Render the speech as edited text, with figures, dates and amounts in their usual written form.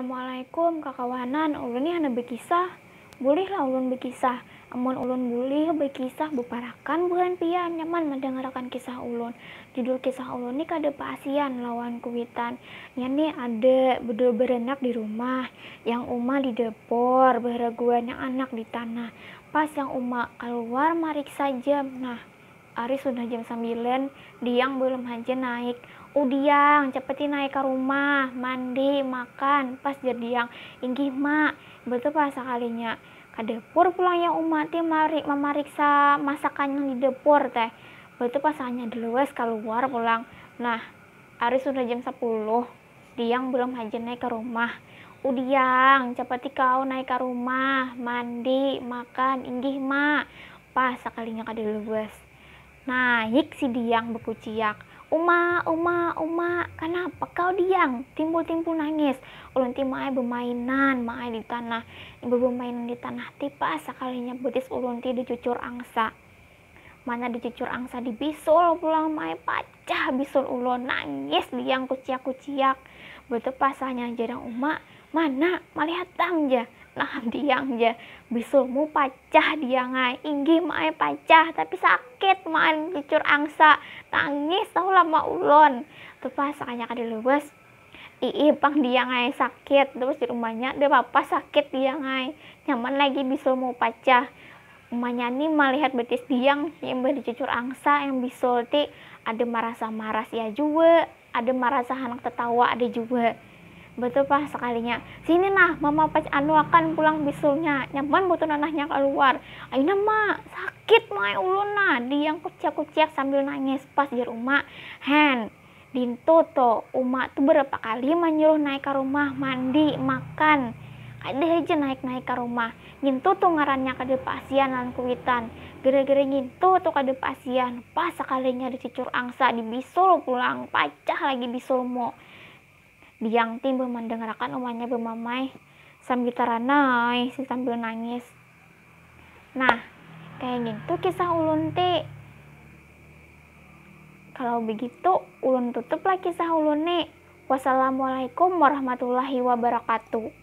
Assalamualaikum kakawanan, ulun nih hana bekisah. Bolehlah ulun bekisah. Amun ulun boleh bekisah beparakan buhan pian nyaman mendengarkan kisah ulun. Judul kisah ulun nih kada paasian lawan kuitan. Ya nih ada bedul berenak di rumah, yang uma di dapur, beraguan yang anak di tanah. Pas yang uma keluar mariksa jam. Nah, Ari sudah jam 9, Diang belum aja naik. Diang, cepetin naik ke rumah, mandi, makan. Pas jadi Diang, inggih mak, betul pas sekalinya. Ke dapur pulang yang umat memeriksa masakan yang di dapur teh. Betul pas hanya deluas keluar pulang. Nah, Ari sudah jam 10, Diang belum aja naik ke rumah. Diang, cepeti kau naik ke rumah, mandi, makan, inggih mak. Pas sekalinya kada luas. Naik si Diang bekuciak. Uma, kenapa kau Diang? Timbul-timbul nangis. Ulun ti maai bermainan, maai di tanah. Ibu bermainan di tanah tipa sekalinya betis ulun ti dicucur angsa. Mana dicucur angsa dibisul pulang maai pacah bisul ulun. Nangis Diang kuciak-kuciak. Betul pasahnya jarang uma, mana malihat tam ja. Nah Diang ja, bisulmu pacah Diang ay, inggih maai pacah tapi sakit maan cucur angsa. Nangis tau lama ulun. Tuh sakanya kada luwes. Pang Diang ay sakit terus di rumahnya dia apa sakit Diang ay. Nyaman lagi bisulmu pacah. Umanya nih melihat betis Diang yang dicucur angsa yang bisul ti ada merasa maras ya juga, ada merasa anak tertawa ada juga. Betul pas sekalinya, sini nah mama anu akan pulang bisulnya, nyaman butuh nanahnya keluar. Ayo mak, sakit main ulun nah. Diang kuciak-kuciak sambil nangis. Pas jar uma, hen dinto to uma tuh berapa kali menyuruh naik ke rumah mandi makan, ada aja naik-naik ke rumah. Ngintu tuh ngarannya kada pasian lan kuitan, gara-gara ngintu tuh kada pasian. Pas sekalinya dicicur angsa dibisul pulang pacah lagi bisulmu. Diang timbul mendengarkan umanya bermamai sambil taranai sambil nangis. Nah, kayak gitu kisah ulun ti. Kalau begitu ulun tutuplah kisah ulun nih. Wassalamualaikum warahmatullahi wabarakatuh.